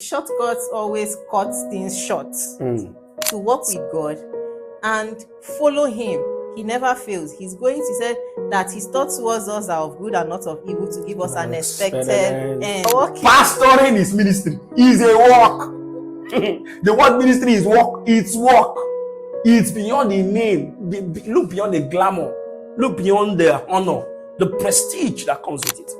Shortcuts always cut things short. To work with God and follow Him, He never fails. He's going to say that His thoughts towards us are of good and not of evil, to give us an expected end. Pastoring is ministry. Is a work. The word ministry is work. It's work. It's beyond the name. Look beyond the glamour. Look beyond the honor, the prestige that comes with it.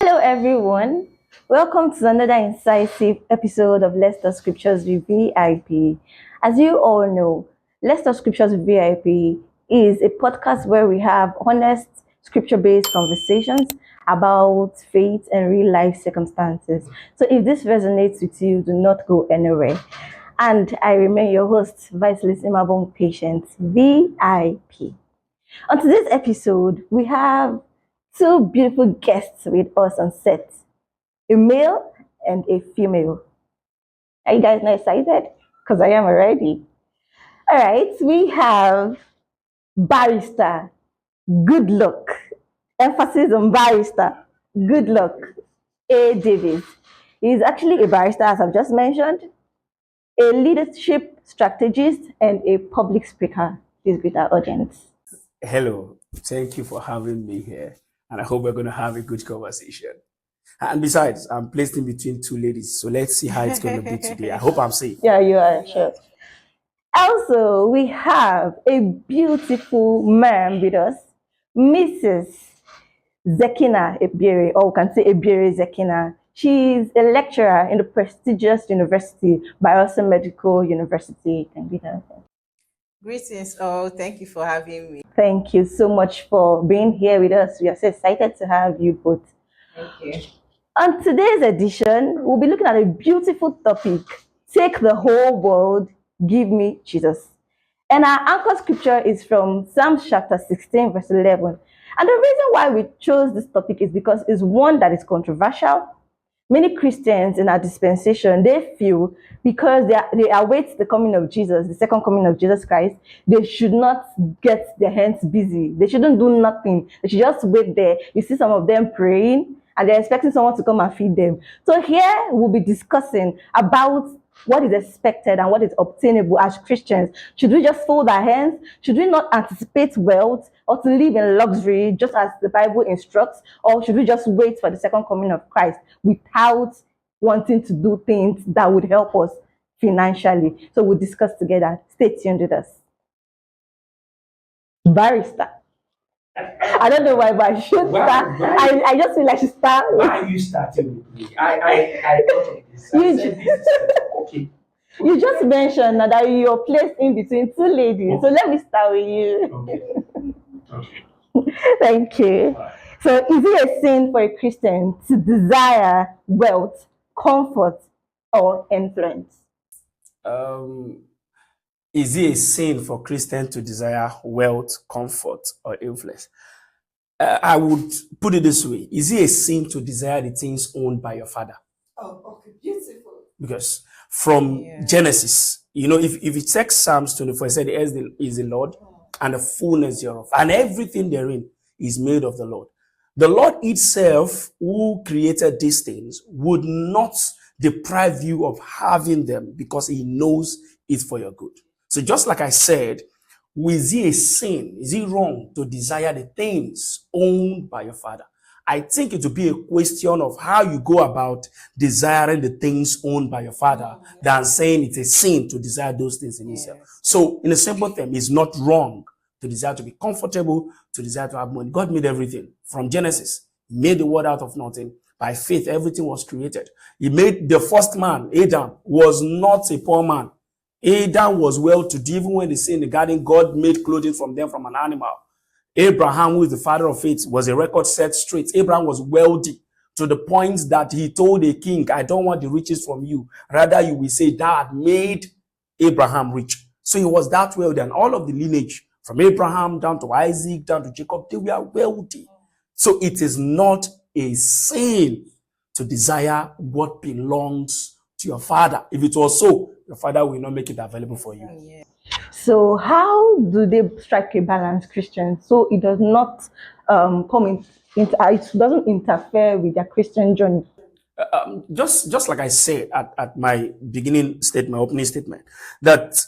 Hello everyone, welcome to another incisive episode of Let's Talk Scriptures with VIP. As you all know, Let's Talk Scriptures with VIP is a podcast where we have honest scripture-based conversations about faith and real life circumstances. So if this resonates with you, do not go anywhere. And I remain your host, Vice Lisimabong Patient, VIP. On today's episode, we have two beautiful guests with us on set, a male and a female. Are you guys not excited? Because I am already. All right, we have barrister, good luck. Emphasis on barrister, good luck. A. Davis. He is actually a barrister, as I've just mentioned, a leadership strategist, and a public speaker. Please greet our audience. Hello, thank you for having me here. And I hope we're going to have a good conversation. And besides, I'm placed in between two ladies, so let's see how it's going to be today. I hope I'm safe. Yeah, you are, sure. Also, we have a beautiful man with us, Mrs. Zekina Ebere, or we can say Ebere Zekina. She's a lecturer in the prestigious university, Bayelsa Medical University. Thank you. Greetings all. Thank you for having me. Thank you so much for being here with us. We are so excited to have you both. Thank you. On today's edition, we'll be looking at a beautiful topic. Take the whole world, give me Jesus. And our anchor scripture is from Psalms chapter 16, verse 11. And the reason why we chose this topic is because it's one that is controversial. Many Christians in our dispensation, they feel because they await the coming of Jesus, the second coming of Jesus Christ, they should not get their hands busy. They shouldn't do nothing. They should just wait there. You see some of them praying and they're expecting someone to come and feed them. So here we'll be discussing about what is expected and what is obtainable as Christians. Should we just fold our hands? Should we not anticipate wealth or to live in luxury just as the Bible instructs? Or should we just wait for the second coming of Christ without wanting to do things that would help us financially? So we'll discuss together. Stay tuned with us. Barrister. I don't know why, but I should start. I just feel like I should start. Why are you starting with me? I thought of this. Okay. You just mentioned that you're placed in between two ladies. Okay. So let me start with you. Okay. Thank you. Right. So is it a sin for a Christian to desire wealth, comfort, or influence? Is it a sin for Christians to desire wealth, comfort, or influence? I would put it this way. Is it a sin to desire the things owned by your father? Oh, okay. Beautiful. Because from Genesis, if you check Psalms 24, it said the earth is the Lord and the fullness thereof, and everything therein is made of the Lord. The Lord itself, who created these things, would not deprive you of having them because he knows it's for your good. So just like I said, is it a sin? Is it wrong to desire the things owned by your father? I think it would be a question of how you go about desiring the things owned by your father than saying it's a sin to desire those things in yourself. So in a simple term, it's not wrong to desire to be comfortable, to desire to have money. God made everything from Genesis. He made the world out of nothing. By faith, everything was created. He made the first man, Adam, was not a poor man. Adam was well-to-do. Even when they say in the garden, God made clothing from them from an animal. Abraham, who is the father of faith, was a record set straight. Abraham was wealthy to the point that he told a king, I don't want the riches from you. Rather, you will say, Dad made Abraham rich. So he was that wealthy. And all of the lineage, from Abraham down to Isaac, down to Jacob, they were wealthy. So it is not a sin to desire what belongs to your father. If it was so, your father will not make it available for you. Yeah. So how do they strike a balance, Christians, so it does not come in it doesn't interfere with their Christian journey. Just like I said at my beginning statement, my opening statement, that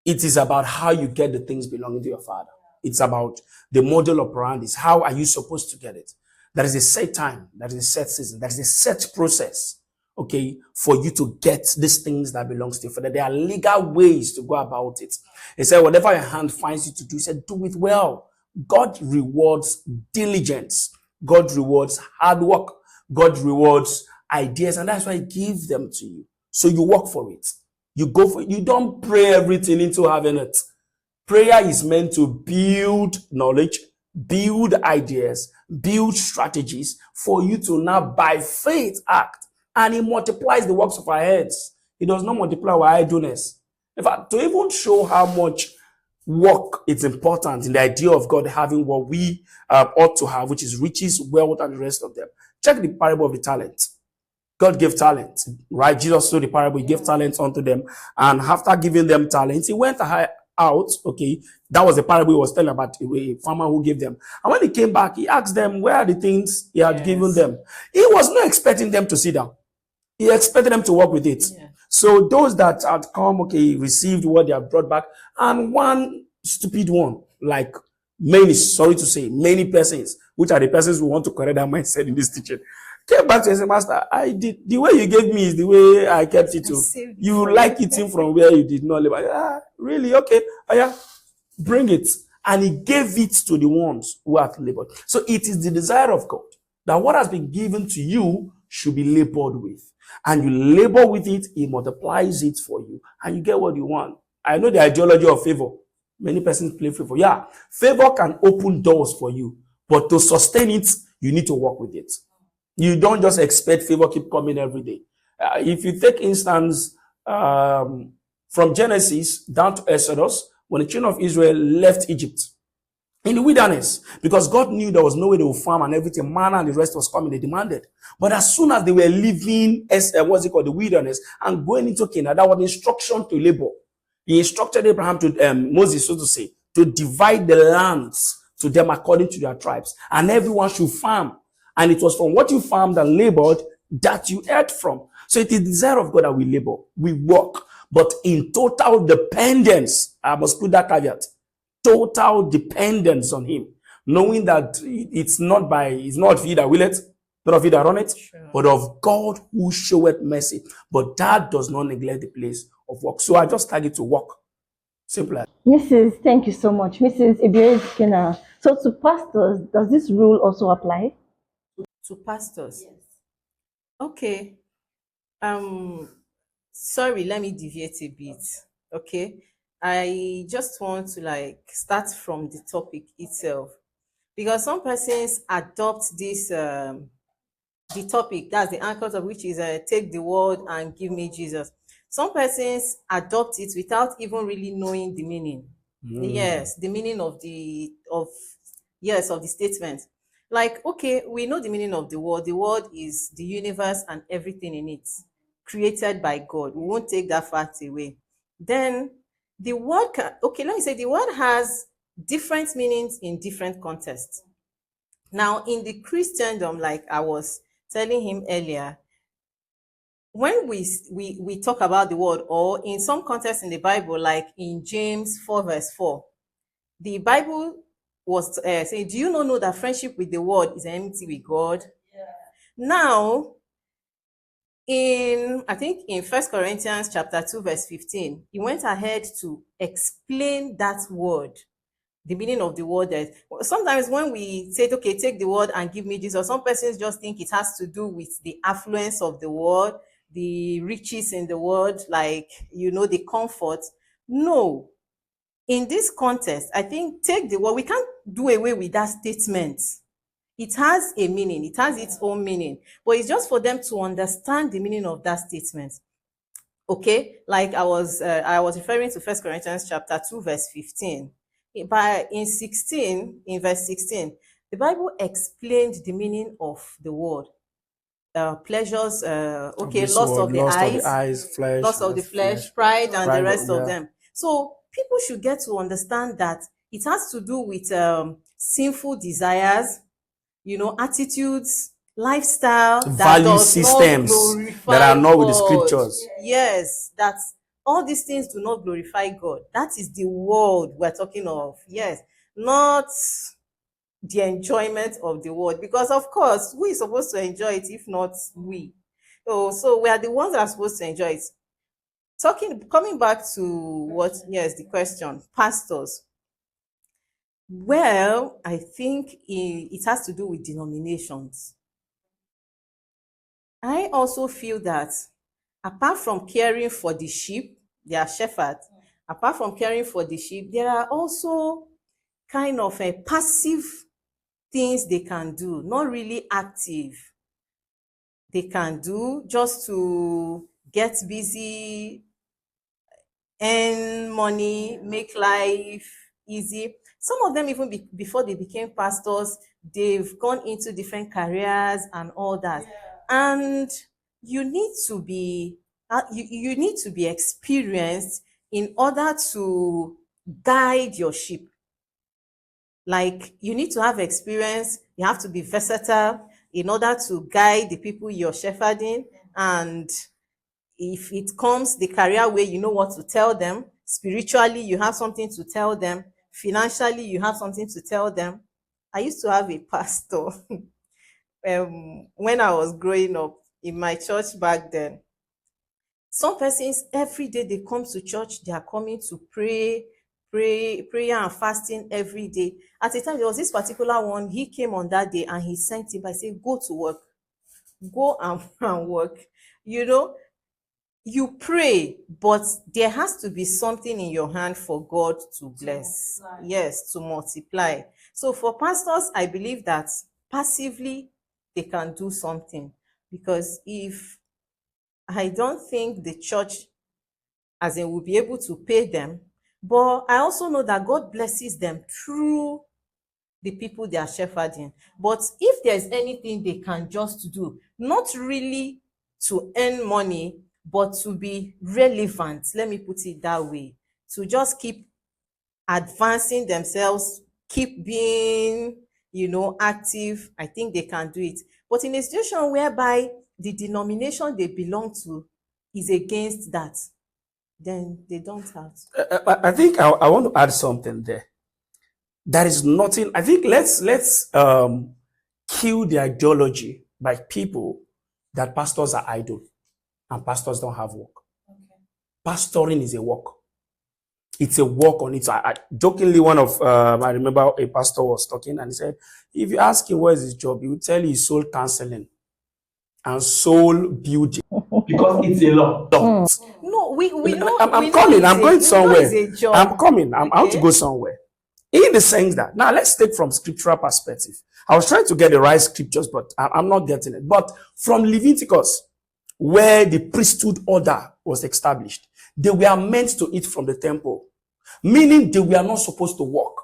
it is about how you get the things belonging to your father. It's about the model operandi. How are you supposed to get it? There is a set time, there is a set season, there is a set process, okay, for you to get these things that belongs to you. For that, there are legal ways to go about it. He said, whatever your hand finds you to do, he said, do it well. God rewards diligence. God rewards hard work. God rewards ideas, and that's why he gives them to you. So you work for it. You go for it. You don't pray everything into having it. Prayer is meant to build knowledge, build ideas, build strategies for you to now by faith act. And he multiplies the works of our heads. He does not multiply our idleness. In fact, to even show how much work is important in the idea of God having what we ought to have, which is riches, wealth, and the rest of them. Check the parable of the talent. God gave talents, right? Jesus told the parable, he gave talents unto them. And after giving them talents, he went out, okay? That was the parable he was telling about a farmer who gave them. And when he came back, he asked them, where are the things he had given them? He was not expecting them to sit down. He expected them to work with it. Yeah. So those that had come, okay, received what they have brought back, and one stupid one, like many, sorry to say, many persons, which are the persons who want to correct that mindset in this teaching, came back to and said, Master, I did, the way you gave me is the way I kept it too. You like eating from where you did not live. Really? Okay. Yeah. Bring it. And he gave it to the ones who have labored. So it is the desire of God that what has been given to you should be labored with. And you labor with it, he multiplies it for you, and you get what you want. I know the ideology of favor. Many persons play favor. Yeah, favor can open doors for you, but to sustain it, you need to work with it. You don't just expect favor keep coming every day. If you take instance from Genesis down to Exodus, when the children of Israel left Egypt in the wilderness, because God knew there was no way they would farm and everything, manna and the rest was coming, they demanded. But as soon as they were leaving, the wilderness, and going into Canaan, that was instruction to labor. He instructed Abraham to Moses, so to say, to divide the lands to them according to their tribes, and everyone should farm. And it was from what you farmed and labored that you ate from. So it is the desire of God that we labor, we work, but in total dependence. I must put that caveat. Total dependence on him, knowing that it's not of he that will it, not of he that run it, sure, but of God who showeth mercy. But that does not neglect the place of work. So I just target to work. Simple. Mrs. Thank you so much. Mrs. Ibiezikina. So to pastors, does this rule also apply? To pastors? Yes. Okay. Sorry, let me deviate a bit. Okay. I just want to start from the topic itself, because some persons adopt this the topic, that's the anchor of which is take the word and give me Jesus. Some persons adopt it without even really knowing the meaning. Yes, the meaning of the statement. Like, okay, we know the meaning of the word. The word is the universe and everything in it, created by God. We won't take that fact away. Then the word the word has different meanings in different contexts. Now, in the Christendom, like I was telling him earlier, when we talk about the word, or in some contexts in the Bible, like in James 4 verse 4, the Bible was saying, do you not know that friendship with the world is enmity with God? Yeah. Now, I think in 1 Corinthians chapter 2 verse 15, he went ahead to explain that word, the meaning of the word. That sometimes when we say, okay, take the word and give me Jesus, some persons just think it has to do with the affluence of the world, the riches in the world, the comfort. No. In this context, I think take the word, we can't do away with that statement. It has a meaning. It has its own meaning. But it's just for them to understand the meaning of that statement. Okay? Like I was referring to 1 Corinthians chapter 2, verse 15. In verse 16, the Bible explained the meaning of the word. Pleasures, lust of the eyes, flesh, lust of the flesh, pride, and the rest of them. So people should get to understand that it has to do with sinful desires, attitudes, lifestyle that Value does not systems glorify that are not with the God. scriptures. Yes, that all these things do not glorify God. That is the world we're talking of. Yes, not the enjoyment of the world, because of course we are supposed to enjoy it, if not we. So we are the ones that are supposed to enjoy it. Coming back to the question, pastors. Well, I think it has to do with denominations. I also feel that apart from caring for the sheep, their shepherd, apart from caring for the sheep, there are also kind of a passive things they can do, not really active. They can do just to get busy, earn money, make life easy. Some of them, even before they became pastors, they've gone into different careers and all that. And you need to be you need to be experienced in order to guide your sheep. Like, you need to have experience, you have to be versatile in order to guide the people you're shepherding. And if it comes the career way, you know what to tell them. Spiritually, you have something to tell them. Financially, you have something to tell them. I used to have a pastor when I was growing up in my church back then. Some persons, every day they come to church, they are coming to prayer and fasting every day. At a time, there was this particular one, he came on that day and he sent him by saying, go to work, go and work. You pray, but there has to be something in your hand for God to bless. Yes, to multiply. So for pastors, I believe that passively they can do something, because I don't think the church as in will be able to pay them, but I also know that God blesses them through the people they are shepherding. But if there's anything they can just do, not really to earn money, but to be relevant, let me put it that way, to just keep advancing themselves, keep being, active, I think they can do it. But in a situation whereby the denomination they belong to is against that, then they don't have to. I think I want to add something there. There is nothing. I think let's kill the ideology by people that pastors are idle and pastors don't have work. Okay. Pastoring is a work. It's a work on it. I jokingly, I remember a pastor was talking and he said, if you ask him what is his job, he will tell you soul counseling and soul building, because it's a lot. No, we know. I'm coming. I'm going somewhere. I'm coming. I want to go somewhere. In the sense that, now let's take from scriptural perspective. I was trying to get the right scriptures, but I'm not getting it. But from Leviticus, where the priesthood order was established, they were meant to eat from the temple, meaning they were not supposed to work.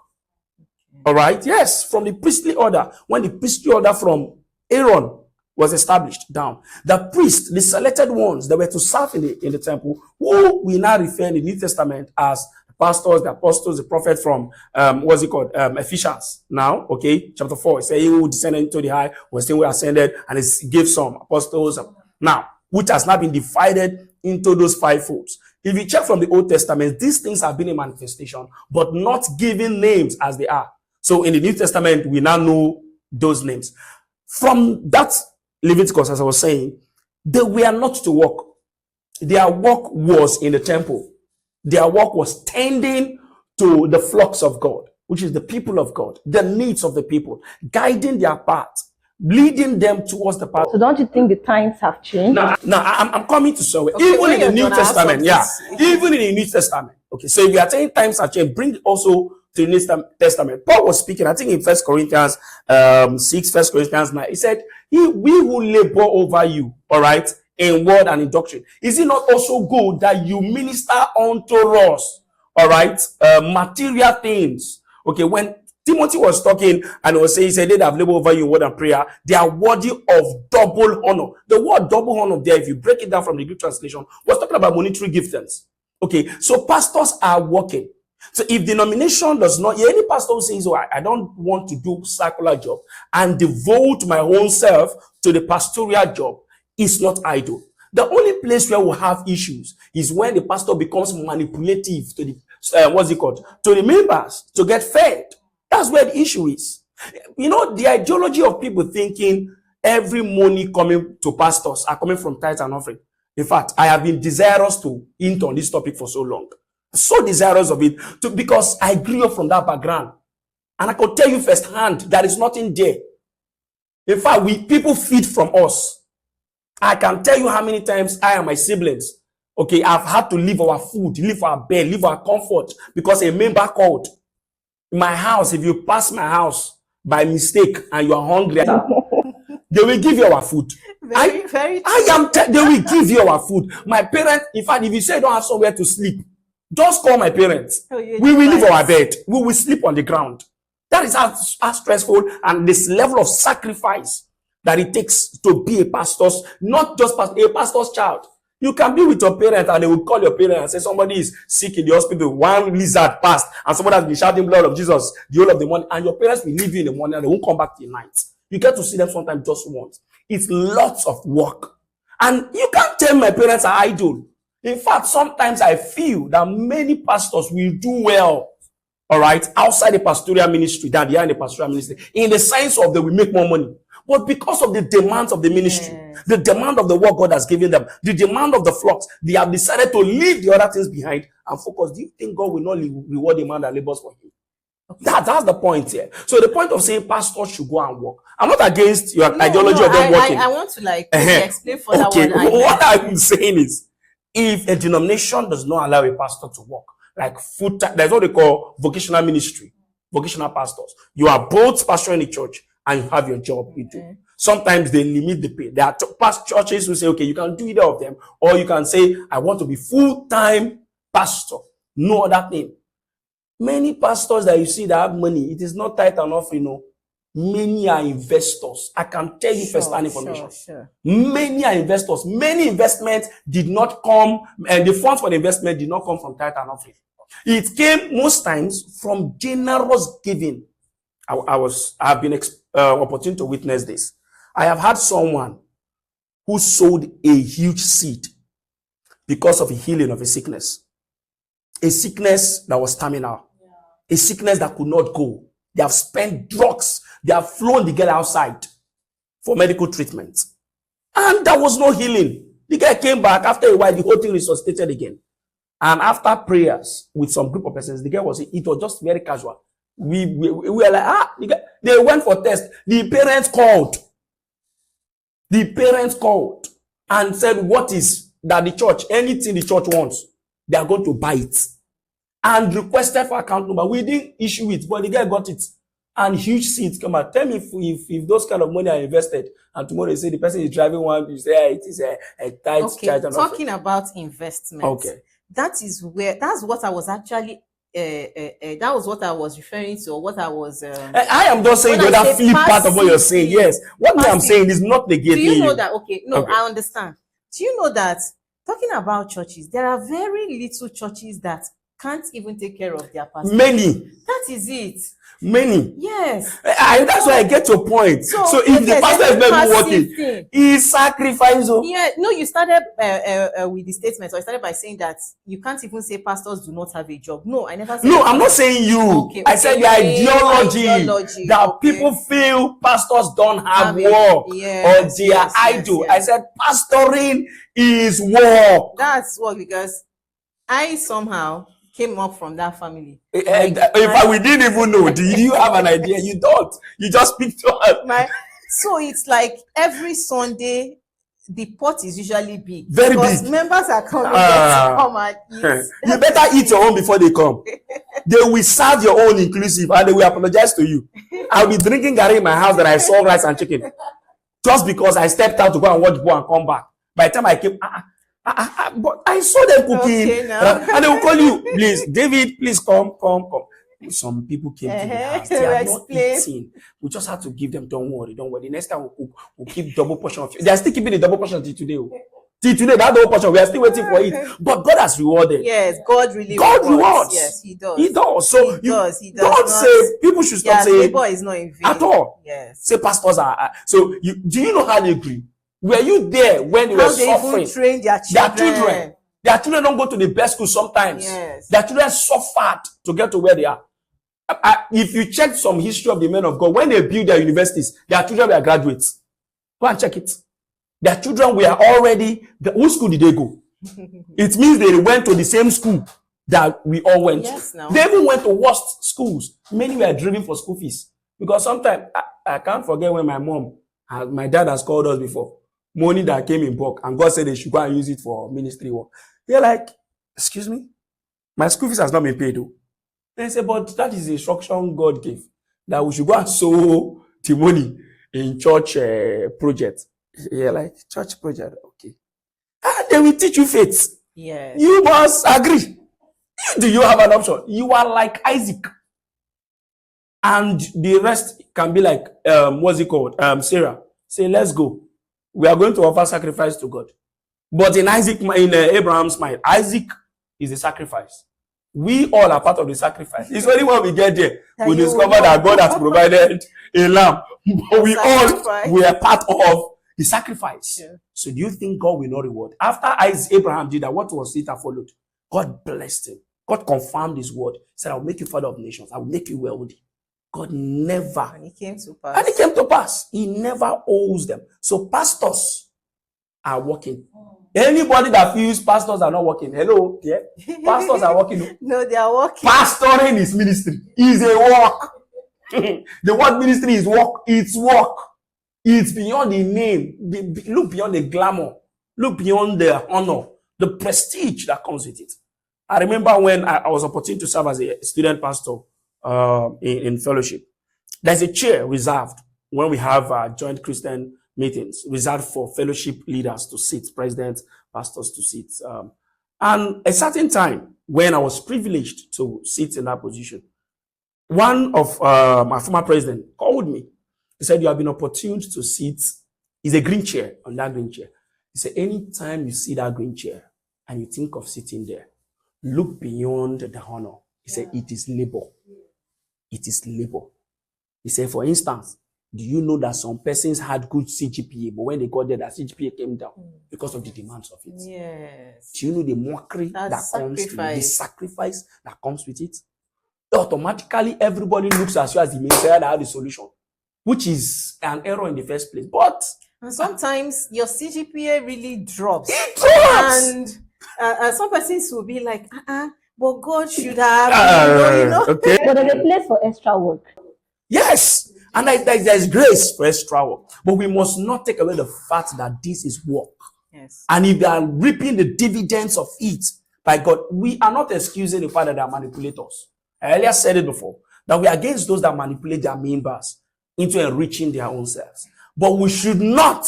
All right? Yes, from the priestly order, when the priestly order from Aaron was established down, the priests, the selected ones that were to serve in the temple, who we now refer in the New Testament as pastors, the apostles, the prophet from, Ephesians. Now, okay, chapter 4, it says, he who descended into the high was the way ascended, and it gave some apostles. Now, which has now been divided into those five folds. If you check from the Old Testament, these things have been a manifestation, but not given names as they are. So in the New Testament, we now know those names. From that Leviticus, as I was saying, they were not to work. Their work was in the temple. Their work was tending to the flocks of God, which is the people of God, the needs of the people, guiding their path, leading them towards the path. So don't you think the times have changed? Now I'm coming to somewhere. Okay, even in the New Testament, even in the New Testament. Okay, so if you are saying times have changed, bring it also to the New Testament. Paul was speaking, I think in 1 Corinthians 6, 1 Corinthians 9. He said, we who labor over you, all right, in word and in doctrine, is it not also good that you minister unto us, all right, material things? Okay, when Timothy was talking and was saying, he said, they that have labored over you in word and prayer, they are worthy of double honor. The word double honor there, if you break it down from the Greek translation, was talking about monetary giftings. Okay, so pastors are working. So if denomination does not, any pastor who says, oh, I don't want to do secular job and devote my own self to the pastoral job, is not idle. The only place where we have issues is when the pastor becomes manipulative to the, to the members to get fed. That's where the issue is. You know, the ideology of people thinking every money coming to pastors are coming from tithes and offering. In fact, I have been desirous to hint on this topic for so long. So desirous of it because I grew up from that background. And I could tell you firsthand, there is nothing there. In fact, people feed from us. I can tell you how many times I and my siblings, okay, I've had to leave our food, leave our bed, leave our comfort because a member called. In my house, if you pass my house by mistake and you are hungry, they will give you our food. Very they will give you our food. My parents, in fact, if you say you don't have somewhere to sleep, just call my parents. We will leave our bed. We will sleep on the ground. That is how stressful and this level of sacrifice that it takes to be a pastor's, not just a pastor's child. You can be with your parents and they will call your parents and say somebody is sick in the hospital. One lizard passed and somebody has been shouting blood of Jesus the whole of the morning, and your parents will leave you in the morning and they won't come back till night. You get to see them sometimes just once. It's lots of work. And you can't tell my parents are idle. In fact, sometimes I feel that many pastors will do well, all right, outside the pastoral ministry than they are in the pastoral ministry, in the sense of they will make more money. But because of the demands of the ministry, the demand of the work God has given them, the demand of the flocks, they have decided to leave the other things behind and focus. Do you think God will not reward the man that labors for him? Okay. That's the point here. So the point of saying pastors should go and work. I'm not against your ideology of them working. I want to explain further. Okay. What I'm saying is, if a denomination does not allow a pastor to work, like full time, there's what they call vocational ministry, vocational pastors. You are both pastoring the church and you have your job you do. Sometimes they limit the pay. There are past churches who say, okay, you can do either of them, or you can say, I want to be full-time pastor. No other thing. Many pastors that you see that have money, it is not tithe and offering, no. Many are investors. I can tell you first-hand information. Many are investors. Many investments did not come, and the funds for the investment did not come from tithe and offering. It came most times from generous giving. I have been opportune to witness this. I have had someone who sowed a huge seed because of a healing of a sickness that was terminal, a sickness that could not go. They have spent drugs. They have flown the girl outside for medical treatment. And there was no healing. The guy came back after a while, the whole thing resuscitated again. And after prayers with some group of persons, the guy it was just very casual. We were like, they went for test. The parents called and said, what is that the church, anything the church wants, they are going to buy it. And requested for account number. We didn't issue it, but the guy got it. And huge seats come out. Tell me if those kind of money are invested, and tomorrow you say the person is driving one, you say it is a tight charge. Talking about investment. Okay. That's what I was actually that was what I was referring to, or what I was. I am just saying the other flip part of what you're saying. Yes, what I'm saying is not negating. Do you know that? Okay, no, okay. I understand. Do you know that talking about churches, there are very little churches that can't even take care of their pastors. Many. That is it. Many. Yes. That's why I get your point. So if the pastor is not working, he sacrifices. Yeah. No, you started with the statement. So I started by saying that you can't even say pastors do not have a job. No, I never said. No, I'm not saying you. Okay, I said the ideology that people feel pastors don't have work, or they are idle. I said pastoring is work. That's work, because I somehow came up from that family. In fact, we didn't even know. Do you have an idea? You don't. You just speak to us. So it's like every Sunday, the pot is usually big. Very because big. Members are coming to come and eat. You better eat your own before they come. They will serve your own inclusive and they will apologize to you. I'll be drinking garri in my house that I saw rice and chicken. Just because I stepped out to go and watch ball and come back. By the time I came, but I saw them cooking, and they will call you, please, David, please come. Some people came to the house. They are not eating. We just have to give them. Don't worry. The next time we'll keep double portion of you. They are still keeping the double portion until today. Till today, that whole portion, we are still waiting for it. But God has rewarded. Yes, God really God rewards. Yes, He does. He does. So He does. He does. don't say people should stop saying labor is not in vain at all. Yes. Say pastors are. So do you know how they agree? Were you there when they were suffering? Even train their children. Their children don't go to the best school sometimes. Yes. Their children suffered to get to where they are. If you check some history of the men of God, when they built their universities, their children were graduates. Go and check it. Their children were already. Which school did they go? It means they went to the same school that we all went. Yes, no. They even went to worst schools. Many were driven for school fees. Because sometimes, I can't forget when my dad has called us before. Money that came in bulk, and God said they should go and use it for ministry work. They're like, excuse me? My school fees has not been paid though. They say, but that is the instruction God gave, that we should go and sow the money in church project. Yeah, like church project, okay. And they will teach you faith. Yes. You must agree. Do you have an option? You are like Isaac. And the rest can be like, what's it called? Sarah. Say, let's go. We are going to offer sacrifice to God. But in Abraham's mind, Isaac is the sacrifice. We all are part of the sacrifice. It's only when we get there, we discover that God has provided a lamb. But we are part of the sacrifice. Yeah. So do you think God will not reward? After Abraham did that, what was it that followed? God blessed him. God confirmed his word. He said, I will make you father of nations. I will make you wealthy. God never. And it came to pass. And it came to pass. He never owes them. So pastors are working. Anybody that feels pastors are not working, hello, yeah? Pastors are working. No, they are working. Pastoring is ministry. Is a work. The word ministry is work. It's work. It's beyond the name. Look beyond the glamour. Look beyond the honor, the prestige that comes with it. I remember when I was opportune to serve as a student pastor in fellowship. There's a chair reserved when we have joint Christian meetings, reserved for fellowship leaders to sit, presidents, pastors to sit. And a certain time when I was privileged to sit in that position, one of my former president called me. He said, you have been opportuned to sit. It's a green chair, on that green chair. He said, anytime you see that green chair and you think of sitting there, look beyond the honor. He said, it is labor. It is labor. He said, for instance, do you know that some persons had good CGPA, but when they got there, that CGPA came down because of the demands of it? Yes. Do you know the mockery that comes with it, the sacrifice that comes with it? Automatically, everybody looks at you as the Messiah that has the solution, which is an error in the first place. But and sometimes your CGPA really drops. It drops! And some persons will be like, but God should have, you know. Okay. But there's a place for extra work. Yes. And there's grace for extra work. But we must not take away the fact that this is work. Yes. And if they are reaping the dividends of it by God, we are not excusing the fact that they are manipulators. I earlier said it before, that we are against those that manipulate their members into enriching their own selves. But we should not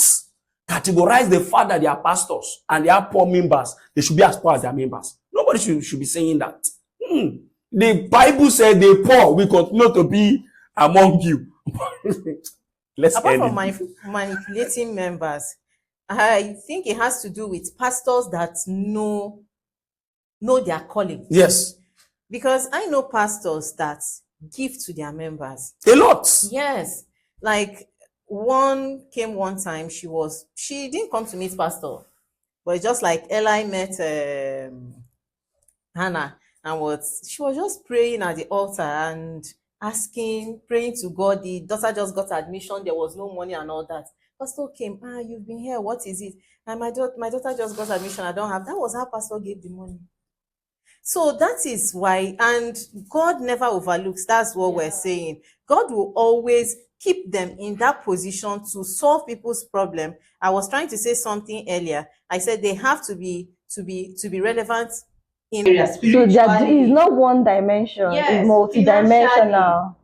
categorize the fact that they are pastors and they are poor members. They should be as poor as their members. Nobody should be saying that. The Bible said the poor will continue to be among you. Apart from manipulating members, I think it has to do with pastors that know their calling. Yes. Because I know pastors that give to their members. A lot. Yes. Like one came one time, she didn't come to meet pastor, but just like Eli met Hannah, and she was just praying at the altar and praying to God. The daughter just got admission, there was no money and all that. Pastor came, you've been here, what is it? And my daughter just got admission, I don't have. That was how pastor gave the money. So that is why, and God never overlooks, that's what we're saying. God will always keep them in that position to solve people's problem. I was trying to say something earlier. I said they have to be relevant in areas. So that is not one dimension, it's multidimensional.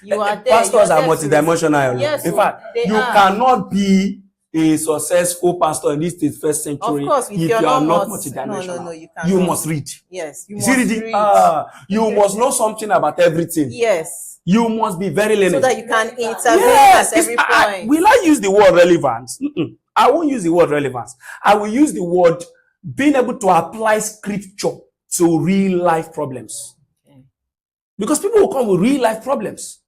You are there. Pastors are multidimensional. Yes, in fact, you cannot be a successful pastor in this 21st century of course, if you are not multidimensional. No, you can't. You must read. Yes, you must read. You must know something about everything. Yes. You must be very learned. So that you can intervene at every point. Will I use the word relevance? I won't use the word relevance. I will use the word being able to apply scripture to real life problems. Okay. Because people will come with real life problems.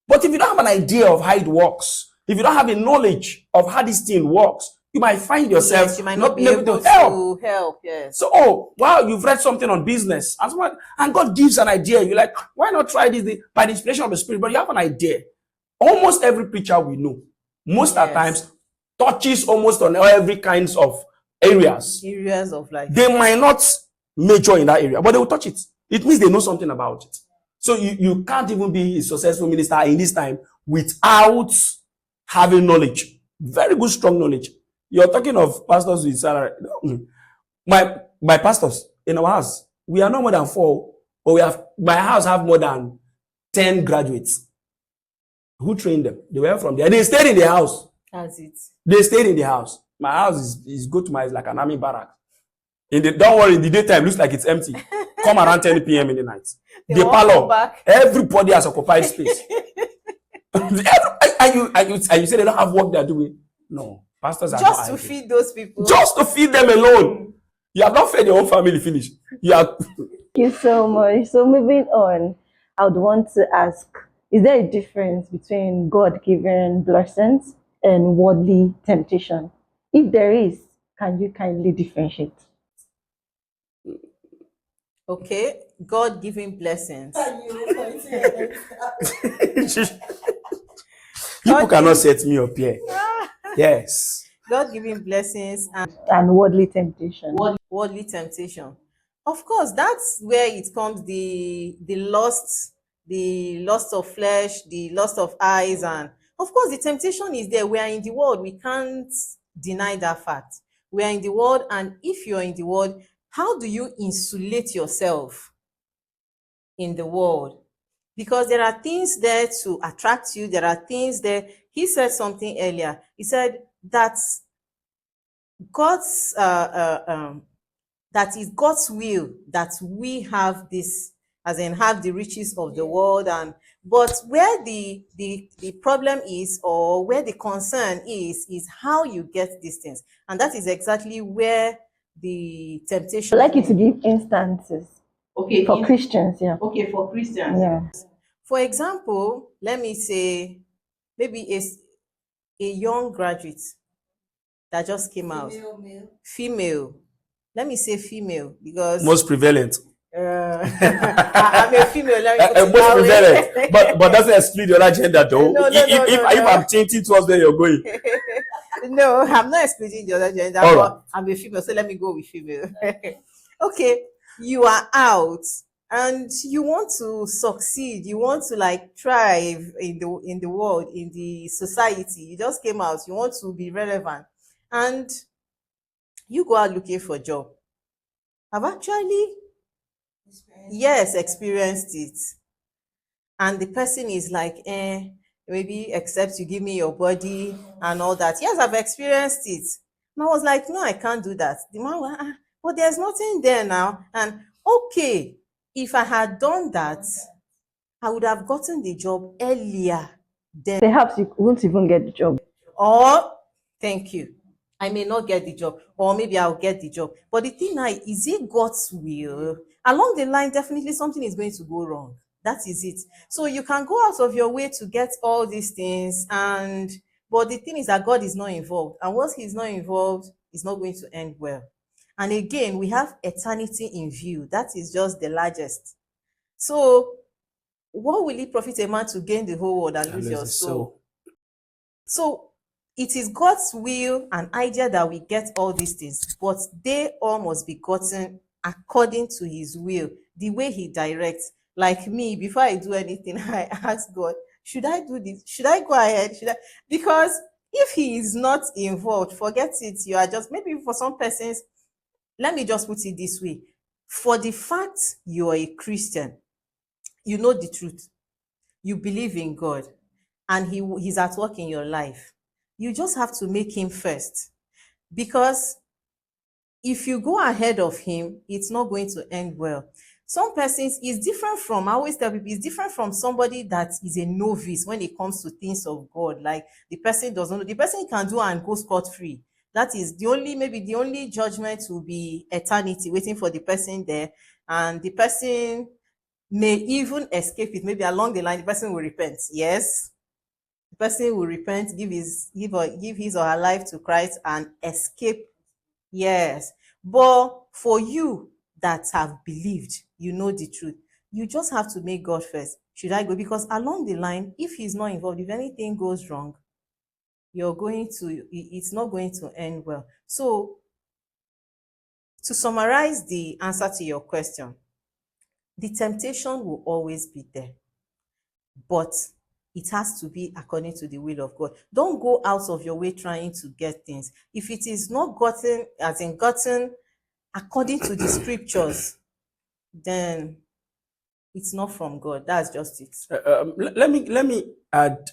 But if you don't have an idea of how it works, if you don't have a knowledge of how this thing works, you might find yourself you might not be able to help. Yes. So, wow, you've read something on business, and God gives an idea. You're like, why not try this by the inspiration of the Spirit? But you have an idea. Almost every preacher we know, most at times, touches almost on every kinds of areas of life. They might not major in that area, but they will touch it. It means they know something about it. So you can't even be a successful minister in this time without having knowledge. Very good, strong knowledge. You're talking of pastors with salary. My pastors in our house, we are not more than 4, but my house have more than 10 graduates. Who trained them? They were from there. They stayed in the house. That's it. They stayed in the house. My house is go to my, it's like an army barrack. Don't worry, in the daytime, it looks like it's empty. Come around 10 p.m. in the night. The parlor, everybody has occupied space. and you say they don't have work they're doing. No, pastors are just to feed those people. Just to feed them alone. You have not fed your own family finish. Thank you so much. So moving on, I would want to ask, is there a difference between God-given blessings and worldly temptation? If there is, can you kindly differentiate? Okay, God-given blessings. People cannot set me up here. Yes. God-given blessings and worldly temptation. Worldly temptation. Of course, that's where it comes the lust of flesh, the lust of eyes, and of course the temptation is there. We are in the world. We can't deny that fact. We are in the world, and if you're in the world, how do you insulate yourself in the world? Because there are things there to attract you. There are things there. He said something earlier. He said that God's that is God's will that we have this, as in have the riches of the world. But where the problem is, or where the concern is how you get these things, and that is exactly where the temptation. I'd like you to give instances. Okay. For Christians, yeah. Okay, for Christians. Yeah. For example, let me say maybe a young graduate that just came out. Female. Let me say female because most prevalent. I'm a female. Most prevalent, but doesn't exclude the other gender, though. No, if I'm changing towards where you're going. No, I'm not excluding the other gender. But I'm a female, so let me go with female. Okay, you are out and you want to succeed. You want to thrive in the world, in the society. You just came out. You want to be relevant, and you go out looking for a job. I've actually experienced it. And the person is like, maybe except you give me your body and all that. Yes, I've experienced it. And I was like, no, I can't do that. The man was, but there's nothing there now. And okay, if I had done that, I would have gotten the job earlier. Then perhaps you won't even get the job. Or, thank you, I may not get the job, or maybe I'll get the job. But the thing now, is it God's will? Along the line, definitely something is going to go wrong. That is it. So you can go out of your way to get all these things, but the thing is that God is not involved. And once He's not involved, it's not going to end well. And again, we have eternity in view. That is just the largest. So what will it profit a man to gain the whole world and lose your soul? So it is God's will and idea that we get all these things, but they all must be gotten according to His will, the way He directs. Like me, before I do anything, I ask God, should I do this? Should I go ahead? Because if He is not involved, forget it. You are just, maybe for some persons, let me just put it this way. For the fact you are a Christian, you know the truth, you believe in God, and He's at work in your life. You just have to make Him first. Because if you go ahead of Him, it's not going to end well. Some persons is different from, I always tell people, it's different from somebody that is a novice when it comes to things of God. Like the person doesn't know, the person can do and go scot-free. That is the only, maybe the only judgment will be eternity waiting for the person there. And the person may even escape it. Maybe along the line, the person will repent. Yes. The person will repent, give his or her life to Christ and escape. Yes. But for you that have believed, you know the truth, you just have to make God first. Should I go? Because along the line, if he's not involved, if anything goes wrong, it's not going to end well. So to summarize the answer to your question, the temptation will always be there, but it has to be according to the will of God. Don't go out of your way trying to get things. If it is not gotten according to the scriptures, then it's not from God. That's just it. Let me add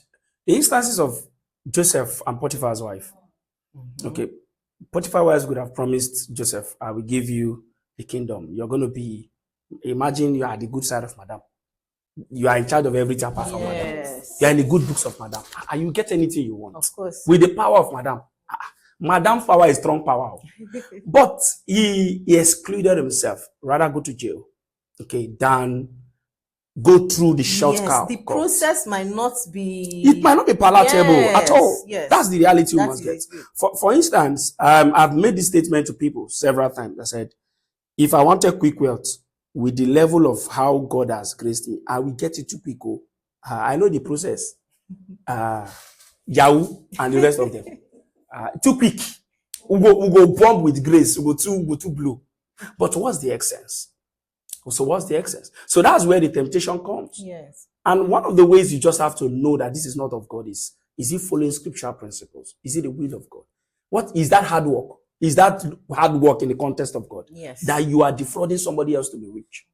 the instances of Joseph and Potiphar's wife. Okay, Potiphar's wife would have promised Joseph, I will give you the kingdom. You're going to be, imagine you are the good side of Madam. You are in charge of everything apart from Madam. You are in the good books of Madam. And you get anything you want. Of course. With the power of Madam. Madam's power is strong power. But he excluded himself. Rather go to jail. Okay, than go through the shortcut. The process might not be... It might not be palatable at all. Yes. That's the reality you must get. For instance, I've made this statement to people several times. I said, if I wanted quick wealth, with the level of how God has graced me, I will get it to people. I know the process. Yahoo and the rest of them. Too quick. We go bomb with grace. We go too blue. But what's the excess? So what's the excess? So that's where the temptation comes. Yes. And one of the ways you just have to know that this is not of God is it following scriptural principles? Is it the will of God? What is that hard work? Is that hard work in the context of God? Yes. That you are defrauding somebody else to be rich.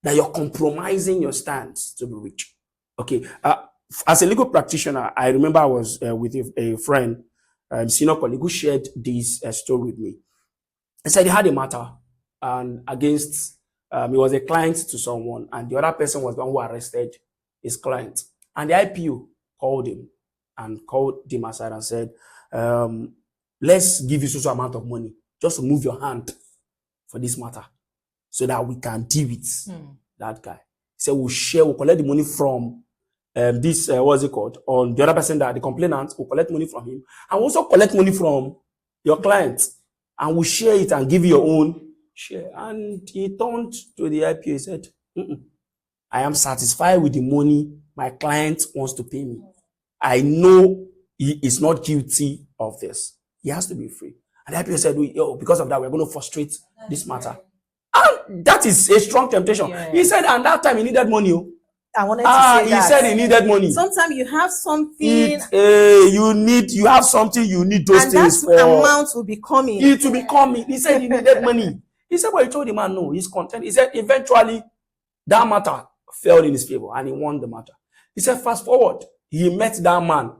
That you're compromising your stance to be rich. Okay. As a legal practitioner, I remember I was with a friend, senior colleague, who shared this story with me. He said he had a matter and against, he was a client to someone, and the other person was the one who arrested his client. And the IPO called him aside and said, let's give you such amount of money just to move your hand for this matter so that we can deal with that guy. He said, we'll collect the money from what's it called? On the other person, that the complainant, will collect money from him, and we'll also collect money from your client, and we'll share it and give you your own share. And he turned to the IPO, he said, I am satisfied with the money my client wants to pay me. I know he is not guilty of this. He has to be free. And the IPO said, because of that, we're going to frustrate this matter. And that is a strong temptation. Yeah. He said, and that time he needed money. I wanted to say he said he needed money. Sometimes you have something. You have something, you need those and things for. And that amount will be coming. It will be coming. He said he needed money. He said, well, he told the man, no, he's content. He said, eventually, that matter fell in his favor and he won the matter. He said, fast forward, he met that man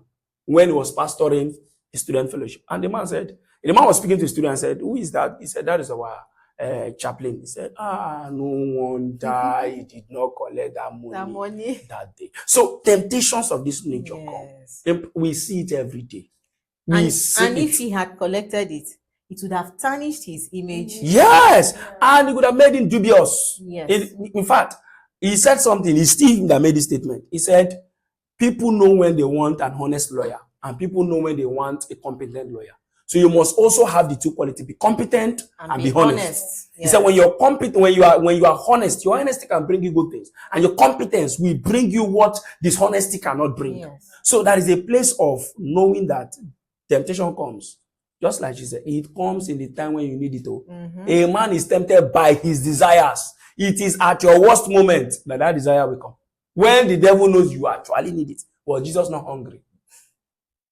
when he was pastoring a student fellowship. And the man was speaking to the student and said, who is that? He said, that is our chaplain. He said, no wonder he did not collect that money that day. So temptations of this nature come. We see it every day. And if he had collected it, it would have tarnished his image. Yes. And it would have made him dubious. Yes. In fact, he said something. It's still him that made this statement. He said, people know when they want an honest lawyer, and people know when they want a competent lawyer. So you must also have the two qualities: be competent and be honest. He said, when you're competent, when you are honest, your honesty can bring you good things, and your competence will bring you what dishonesty cannot bring. Yes. So that is a place of knowing that temptation comes. Just like she said, it comes in the time when you need it. A man is tempted by his desires. It is at your worst moment that desire will come. When the devil knows you actually need it. Was Jesus not hungry?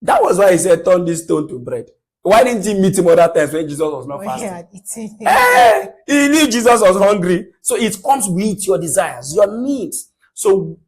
That was why he said, turn this stone to bread. Why didn't he meet him other times when Jesus was not fasting? He knew Jesus was hungry. So it comes with your desires, your needs. So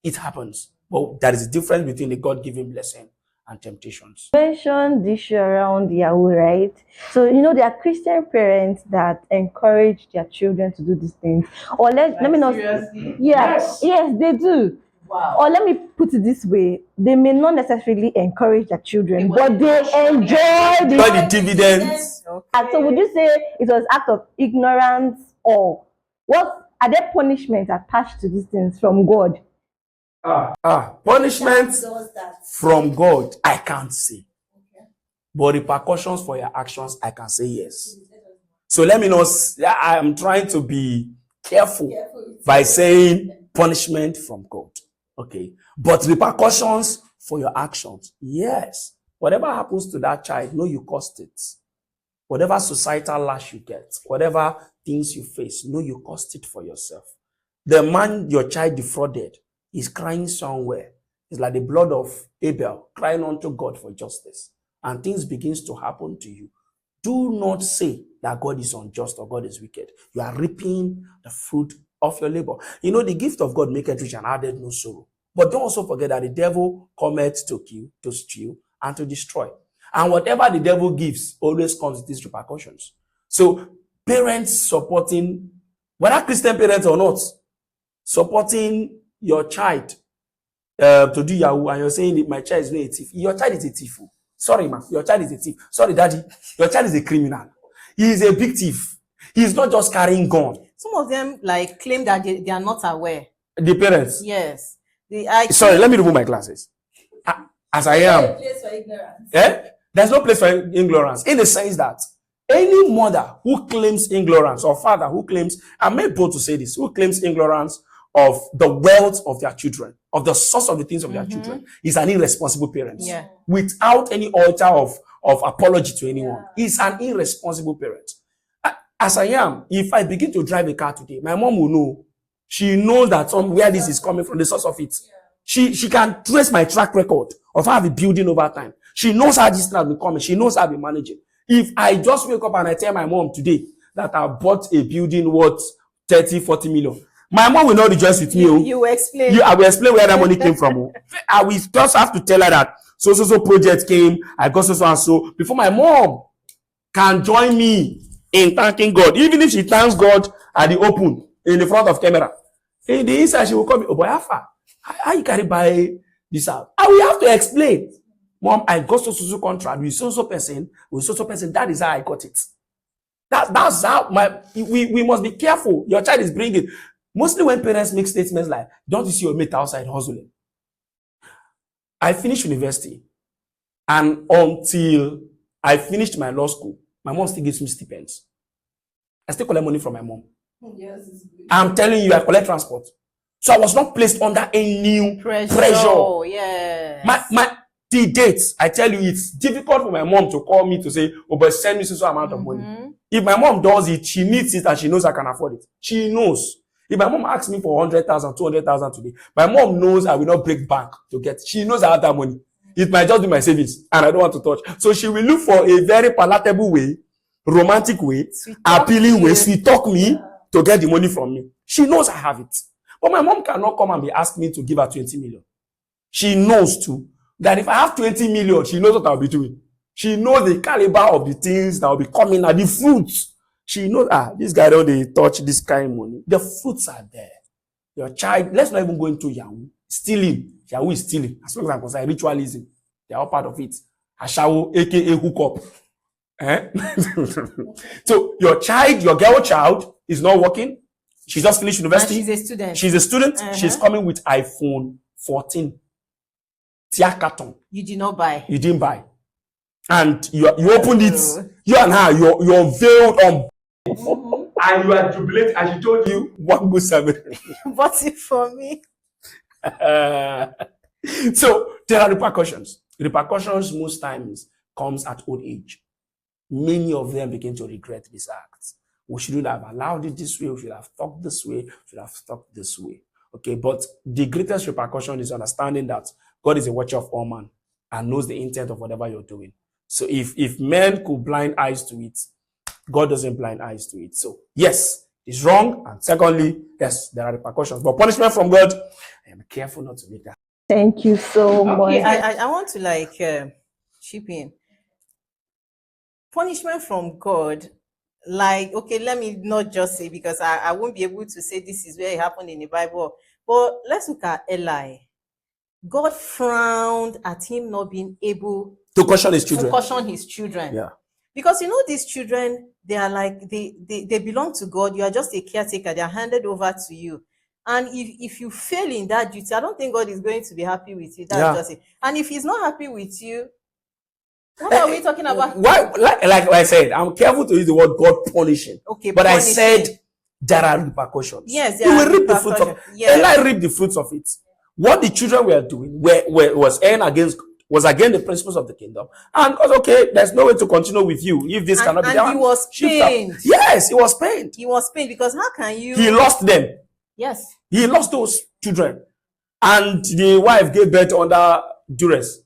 it happens. But there is a difference between the God-given blessing and temptations. You mentioned the issue around Yahoo, right? So there are Christian parents that encourage their children to do these things. Or let me not. Seriously? Yes, they do. Wow. Or let me put it this way: they may not necessarily encourage their children, but they enjoy the dividends. And so, would you say it was act of ignorance, or what are there punishments attached to these things from God? Punishment from God, I can't say. But repercussions for your actions, I can say yes. So let me know. I'm trying to be careful by saying punishment from God. Okay. But repercussions for your actions, yes. Whatever happens to that child, know you caused it. Whatever societal lash you get, whatever things you face, know you caused it for yourself. The man your child defrauded is crying somewhere. It's like the blood of Abel crying unto God for justice. And things begins to happen to you. Do not say that God is unjust or God is wicked. You are reaping the fruit of your labor. The gift of God maketh rich and addeth no sorrow. But don't also forget that the devil cometh to kill, to steal, and to destroy. And whatever the devil gives always comes with these repercussions. So parents supporting, whether Christian parents or not, supporting your child to do Yahoo, and you're saying my child is not a thief. Your child is a thief. Sorry, ma. Your child is a thief. Sorry, daddy. Your child is a criminal. He is a big thief. He is not just carrying gun. Some of them claim that they are not aware. The parents. Yes. Sorry, let me remove my glasses. As I am. There's no place for ignorance. There's no place for ignorance, in the sense that any mother who claims ignorance, or father who claims, I'm able to say this, who claims ignorance of the wealth of their children, of the source of the things of their children, is an irresponsible parent. Yeah. Without any altar of apology to anyone. Is an irresponsible parent. As I am, if I begin to drive a car today, my mom will know. She knows that where this is coming from, the source of it. She can trace my track record of how I've been building over time. She knows how this thing has been coming. She knows how I've been managing. If I just wake up and I tell my mom today that I bought a building worth 30, 40 million, my mom will not rejoice with me. You will explain. I will explain where that money came from. I will just have to tell her that so project came, I got so and so, before my mom can join me in thanking God. Even if she thanks God at the open, in the front of camera. In the inside, she will call me, oh boy, how you carry buy this out? I will have to explain. Mom, I got so contract with so person, that is how I got it. That's how we must be careful. Your child is bringing. Mostly when parents make statements like, don't you see your mate outside hustling? I finished university, and until I finished my law school, my mom still gives me stipends. I still collect money from my mom. Yes, I'm telling you, I collect transport. So I was not placed under any pressure. Yeah. The dates, I tell you, it's difficult for my mom to call me to say, oh, but send me so amount of money. If my mom does it, she needs it and she knows I can afford it. She knows. If my mom asks me for 100,000, 200,000 today, my mom knows I will not break bank to get it. She knows I have that money. It might just be my savings and I don't want to touch. So she will look for a very palatable way, romantic way, appealing way, sweet talk me to get the money from me. She knows I have it. But my mom cannot come and be asking me to give her 20 million. She knows too that if I have 20 million, she knows what I'll be doing. She knows the caliber of the things that will be coming and the fruits. She knows, this guy don't they touch this kind of money. The fruits are there. Your child, let's not even go into Yahoo. Stealing. Yahoo is stealing. As long as I'm concerned, ritualism. They are all part of it. Ashawo, aka hookup. So your child, your girl child is not working. She just finished university. And she's a student. She's a student. She's coming with iPhone 14. Tia carton. You did not buy. You didn't buy. And you opened it. You and her, you're veiled on. And you are jubilating. And she told you, one good service. Bought it for me. So there are repercussions. Repercussions most times comes at old age. Many of them begin to regret these acts. We shouldn't have allowed it this way. We should have talked this way. We should have talked this way. Okay, but the greatest repercussion is understanding that God is a watcher of all man and knows the intent of whatever you're doing. So if men could blind eyes to it, God doesn't blind eyes to it. So yes, it's wrong. And secondly, yes, there are repercussions. But punishment from God, I am careful not to make that. Thank you so Okay, much. I want to like chip in. Punishment from God, like, okay, let me not just say, because I won't be able to say this is where it happened in the Bible, but let's look at Eli. God frowned at him not being able To caution his to children. caution his children. Yeah. Because you know, these children, they are like, they belong to God. You are just a caretaker. They are handed over to you. And if you fail in that duty, I don't think God is going to be happy with you. That's Yeah. just it. And if he's not happy with you, what are we talking about? Why, like I said, I'm careful to use the word God punishing. Okay, but punishing. I said there are repercussions. Yes, He there will are reap the fruits of repercussions. Yes. Eli reaped the fruits of it. What the children were doing was against the principles of the kingdom. And was okay, there's no way to continue with you if this cannot be And done. he was pained. Yes, he was pained. He was pained because how can you? He lost them. Yes. He lost those children. And the wife gave birth under duress,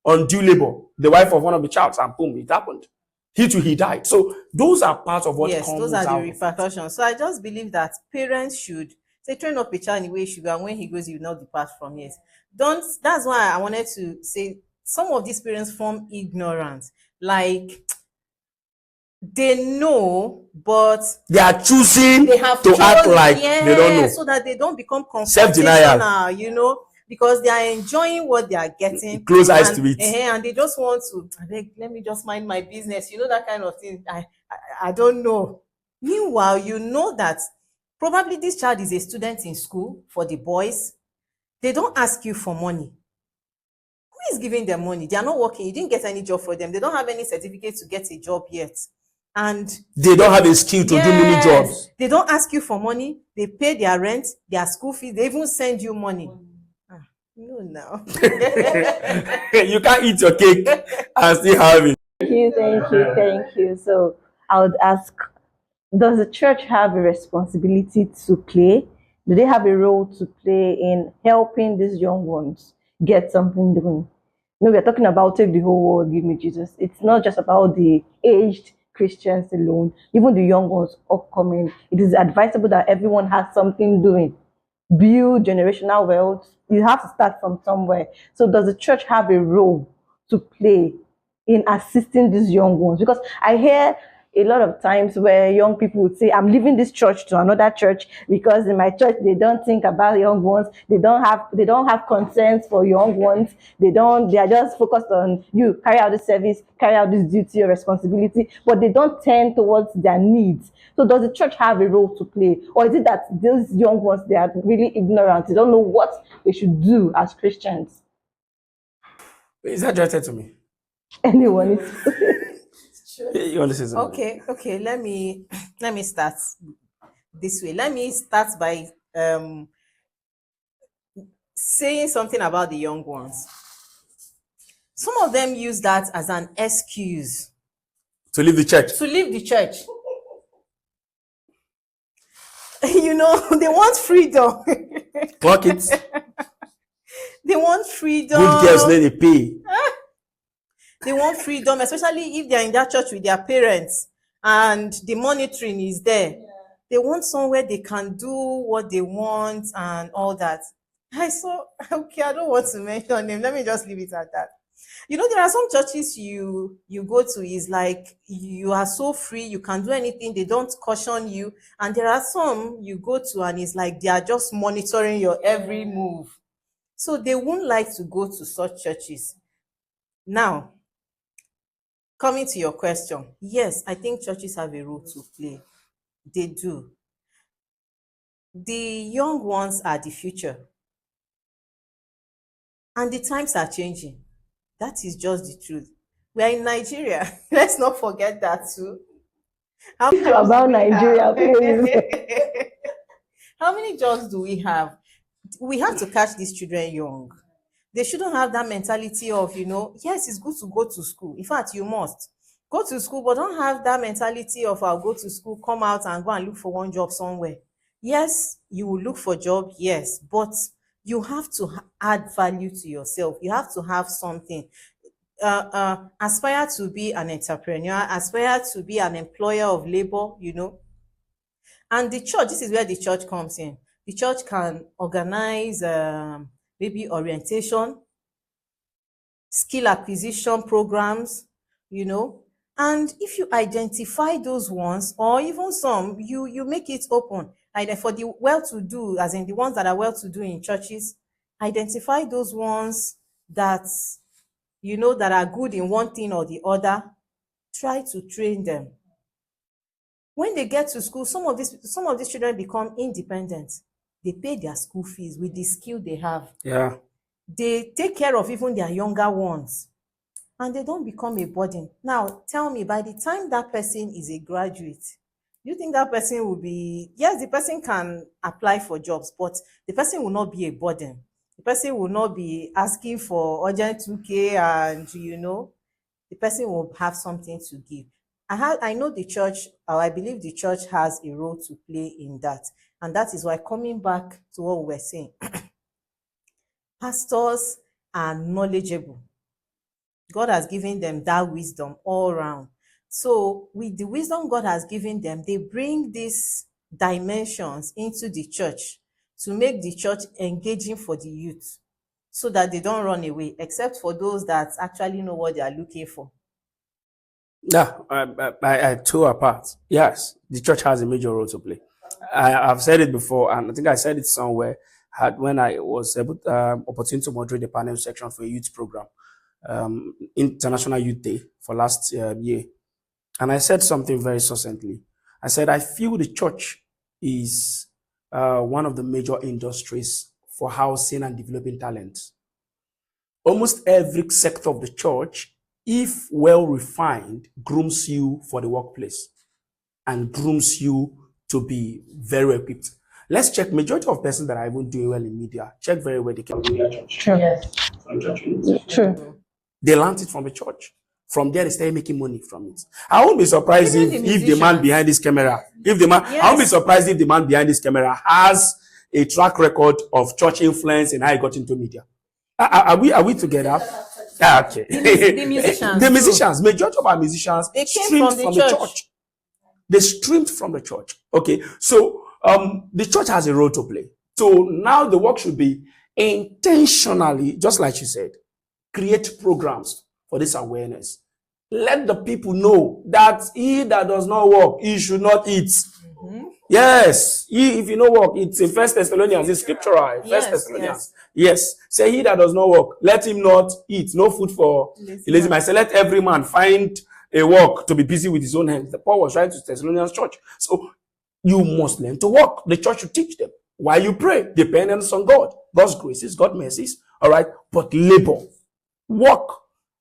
undue labor. The wife of one of the childs, and boom, it happened. He died. So those are part of what yes, comes those are the out. repercussions. So I just believe that parents should say, train up a child in the way he should go, and when he goes, he will not depart from it. Don't. That's why I wanted to say some of these parents form ignorance. Like, they know, but They are choosing they have to act like yeah, they don't know. so that they don't become Self-denial. confrontational, you know, because they are enjoying what they are getting. Close eyes to it. And they just want to, let me just mind my business, you know, that kind of thing. I don't know. Meanwhile, you know that probably this child is a student in school. For the boys, they don't ask you for money. Who is giving them money? They are not working. You didn't get any job for them. They don't have any certificate to get a job yet. And they don't have a skill to do many jobs. They don't ask you for money. They pay their rent, their school fees. They even send you money. No, now. You can't eat your cake and still have it. Thank you. So I would ask, does the church have a responsibility to play? Do they have a role to play in helping these young ones get something doing? No, we're talking about take the whole world, give me Jesus. It's not just about the aged Christians alone, even the young ones upcoming. It is advisable that everyone has something doing. Build generational wealth. You have to start from somewhere. So does the church have a role to play in assisting these young ones? Because I hear a lot of times where young people would say, I'm leaving this church to another church because in my church they don't think about young ones. They don't have concerns for young ones. They are just focused on you carry out this service, carry out this duty or responsibility, but they don't tend towards their needs. So does the church have a role to play? Or is it that those young ones, they are really ignorant? They don't know what they should do as Christians? Is that directed to me? Anyone is You want to say something? Okay. Let me start this way. Let me start by saying something about the young ones. Some of them use that as an excuse to leave the church. You know, they want freedom. Clock it. They want freedom. Good girls need a pay. They want freedom, especially if they're in that church with their parents and the monitoring is there. Yeah. They want somewhere they can do what they want and all that. I don't want to mention them. Let me just leave it at that. You know, there are some churches you go to, is like you are so free, you can do anything, they don't caution you. And there are some you go to and it's like they are just monitoring your every move. So they won't like to go to such churches. Now, coming to your question, yes, I think churches have a role to play. They do. The young ones are the future. And the times are changing. That is just the truth. We are in Nigeria. Let's not forget that too. How many jobs about Nigeria, please? How many jobs do we have? We have to catch these children young. They shouldn't have that mentality of, yes, it's good to go to school. In fact, you must go to school, but don't have that mentality of I'll go to school, come out and go and look for one job somewhere. Yes, you will look for a job, yes, but you have to add value to yourself. You have to have something. Aspire to be an entrepreneur, aspire to be an employer of labor, And the church, this is where the church comes in. The church can organize maybe orientation, skill acquisition programs, and if you identify those ones, or even some, you make it open. And for the well-to-do, as in the ones that are well-to-do in churches, identify those ones that that are good in one thing or the other. Try to train them. When they get to school, some of these children become independent. They pay their school fees with the skill they have. Yeah. They take care of even their younger ones, and they don't become a burden. Now, tell me, by the time that person is a graduate, do you think that person will be, yes, the person can apply for jobs, but the person will not be a burden. The person will not be asking for urgent 2K, and the person will have something to give. I know the church, or I believe the church has a role to play in that. And that is why, coming back to what we were saying, pastors are knowledgeable. God has given them that wisdom all around. So with the wisdom God has given them, they bring these dimensions into the church to make the church engaging for the youth, so that they don't run away, except for those that actually know what they are looking for. Yeah, I tore apart. Yes, the church has a major role to play. I've said it before, and I think I said it somewhere, when I was able opportunity to moderate the panel section for a youth program, International Youth Day for last year. And I said something very succinctly. I said, I feel the church is one of the major industries for housing and developing talent. Almost every sector of the church, if well refined, grooms you for the workplace and grooms you to be very equipped. Let's check majority of persons that are even doing well in media. Check very well they came from media church. True. Yes. True. They learned it from the church. From there, they started making money from it. I won't be surprised if the man behind this camera, I won't be surprised if the man behind this camera has a track record of church influence and how he got into media. Are we together? Okay. The musicians. The musicians, majority of our musicians, they came streamed from the church. They streamed from the church. Okay. So the church has a role to play. So now the work should be intentionally, just like you said, create programs for this awareness. Let the people know that he that does not work, he should not eat. Mm-hmm. Yes, if you know work, it's in 1 Thessalonians, it's scriptural. 1 Thessalonians. Yes. Say he that does not work, let him not eat. No food for lazy man. Say let every man find a work to be busy with his own hands. The Paul was writing to Thessalonians church. So you must learn to work. The church should teach them. While you pray, dependence on God. God's graces, God's mercies. All right. But labor. Work.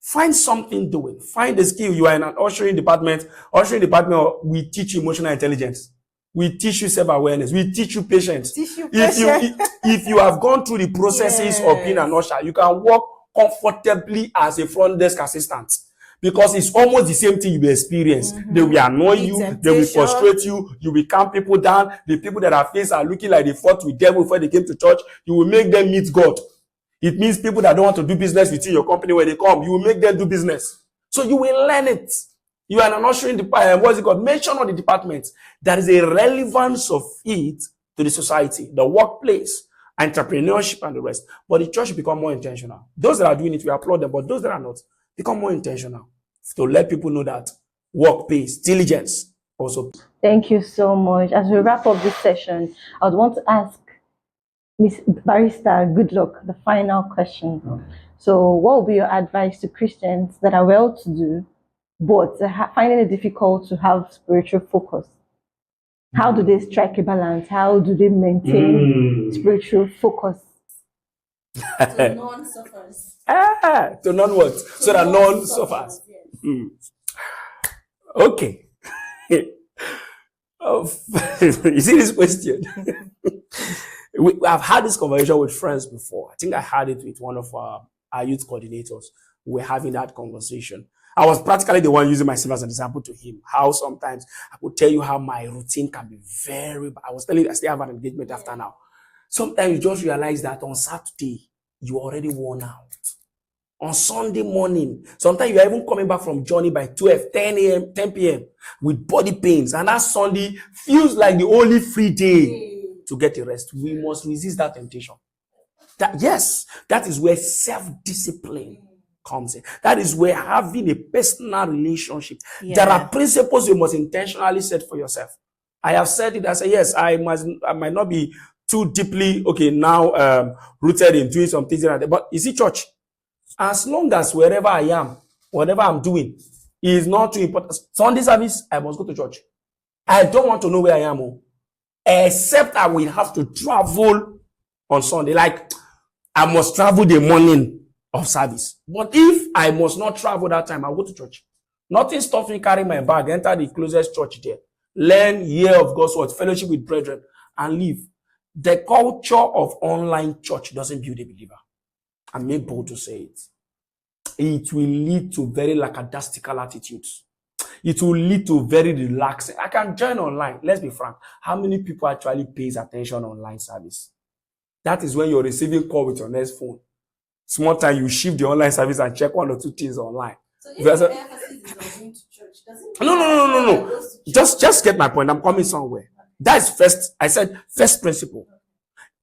Find something doing. Find a skill. You are in an ushering department. Ushering department, we teach you emotional intelligence. We teach you self-awareness. We teach you patience. If you have gone through the processes of being an usher, you can work comfortably as a front desk assistant. Because it's almost the same thing you will experience. Mm-hmm. They will annoy you. They will frustrate you. You will calm people down. The people that are faced are looking like they fought with devil before they came to church. You will make them meet God. It means people that don't want to do business with you, your company, when they come, you will make them do business. So you will learn it. You are an ushering department. What's it called? Mention on the department. There is a relevance of it to the society, the workplace, entrepreneurship, and the rest. But the church should become more intentional. Those that are doing it, we applaud them. But those that are not, become more intentional to let people know that work pays, diligence also. Thank you so much. As we wrap up this session, I would want to ask Miss Barrister Goodluck the final question. Okay. So, what will be your advice to Christians that are well-to-do, but finding it difficult to have spiritual focus? How do they strike a balance? How do they maintain spiritual focus? To none suffers. To none what? So that none suffers. Yes. Okay. You see this question? I've had this conversation with friends before. I think I had it with one of our youth coordinators. We're having that conversation. I was practically the one using myself as an example to him. How sometimes I could tell you how my routine can be very bad. I was telling you I still have an engagement after now. Sometimes you just realize that on Saturday, you're already worn out. On Sunday morning, sometimes you're even coming back from journey by 12, 10 a.m., 10 p.m. with body pains. And that Sunday feels like the only free day to get a rest. We must resist that temptation. That is where self-discipline comes in. That is where having a personal relationship. Yeah. There are principles you must intentionally set for yourself. I have said it. I say, yes, I might not be too deeply, rooted in doing some things like that. But you see, church, as long as wherever I am, whatever I'm doing is not too important. Sunday service, I must go to church. I don't want to know where I am, except I will have to travel on Sunday. Like, I must travel the morning of service. But if I must not travel that time, I'll go to church. Nothing stops me carrying my bag, enter the closest church there, learn, hear of God's word, fellowship with brethren, and leave. The culture of online church doesn't build a believer. I'm made bold to say it. It will lead to very lackadaisical attitudes. It will lead to very relaxing. I can join online. Let's be frank. How many people actually pays attention online service? That is when you're receiving call with your next phone. Small time, you shift the online service and check one or two things online. So if the emphasis is on going to church, doesn't No. Just get my point. I'm coming somewhere. That is first. I said first principle.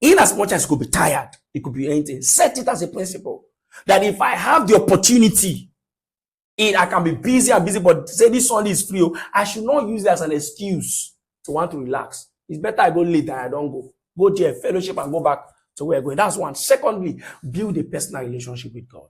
In as much as it could be tired, it could be anything. Set it as a principle that if I have the opportunity, I can be busy, but say this Sunday is free, I should not use it as an excuse to want to relax. It's better I go late than I don't go. Go there, fellowship, and go back to where I'm going. That's one. Secondly, build a personal relationship with God,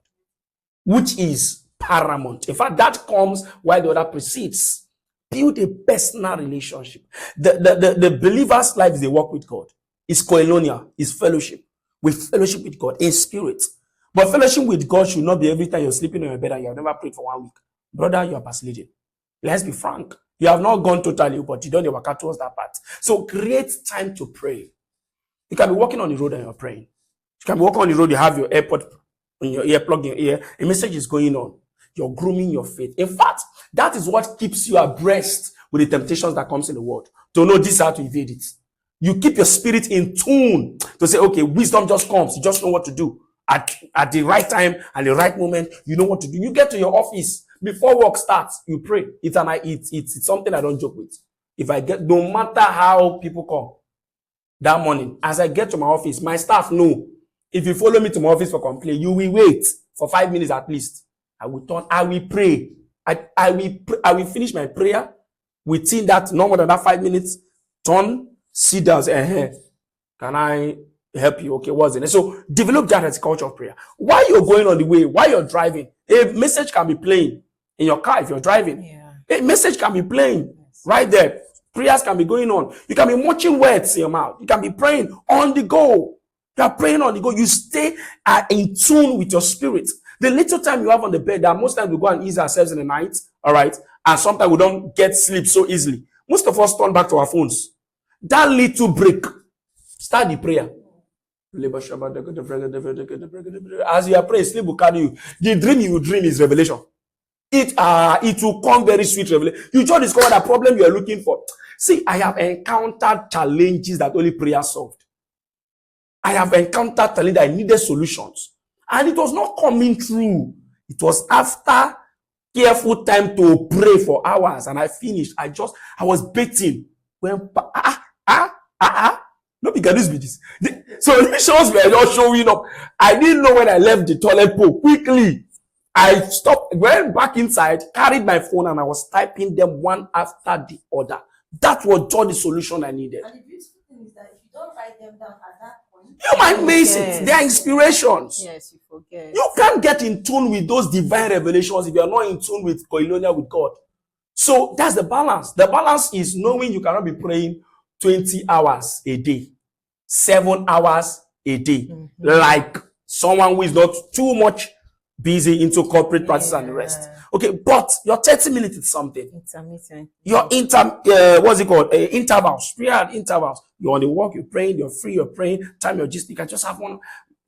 which is paramount. In fact, that comes while the other precedes. Build a personal relationship. The believer's life is a walk with God. It's koinonia, it's fellowship. With fellowship with God in spirit. But fellowship with God should not be every time you're sleeping on your bed and you have never prayed for 1 week. Brother, you are backsliding. Let's be frank. You have not gone totally, but you don't work out towards that part. So create time to pray. You can be walking on the road and you're praying. You can be walking on the road, you have your AirPod in your ear, plug in your ear. A message is going on. You're grooming your faith. In fact, that is what keeps you abreast with the temptations that comes in the world. To know this, how to evade it. You keep your spirit in tune to say, okay, wisdom just comes. You just know what to do. At the right time and the right moment, you know what to do. You get to your office before work starts, you pray. It's something I don't joke with. If I get, no matter how people come that morning, as I get to my office, my staff know. If you follow me to my office for complaint, you will wait for 5 minutes at least. I will pray. I will finish my prayer within that, no more than that 5 minutes. Turn, sit down, say, can I help you? Okay, what's it? So develop that as a culture of prayer. While you're going on the way, while you're driving, a message can be playing in your car if you're driving. Yeah. A message can be playing right there. Prayers can be going on. You can be watching words in your mouth. You can be praying on the go. You are praying on the go. You stay in tune with your spirit. The little time you have on the bed, that most times we go and ease ourselves in the night, all right? And sometimes we don't get sleep so easily. Most of us turn back to our phones. That little break, start the prayer. As you are praying, sleep will carry you. The dream you will dream is revelation. It will come very sweet revelation. You just discover that problem you are looking for. See, I have encountered challenges that only prayer solved. I have encountered challenges that I needed solutions. And it was not coming through. It was after careful time to pray for hours. And I finished. I was baiting. When, no, because this. The solutions were not showing up. I didn't know when I left the toilet bowl. Quickly, I stopped, went back inside, carried my phone, and I was typing them one after the other. That was just the solution I needed. And the beautiful thing is that if you don't write them down at that point, you might miss it. They are inspirations. Yes, you forget. You can't get in tune with those divine revelations if you are not in tune with koinonia with God. So that's the balance. The balance is knowing you cannot be praying 20 hours a day, 7 hours a day, like someone who is not too much busy into corporate practice and the rest. Okay, but your 30 minutes is something. Intermittent. Your intervals, prayer intervals. You're on the walk, you're praying, you're free, you're praying. Time you're just, you can just have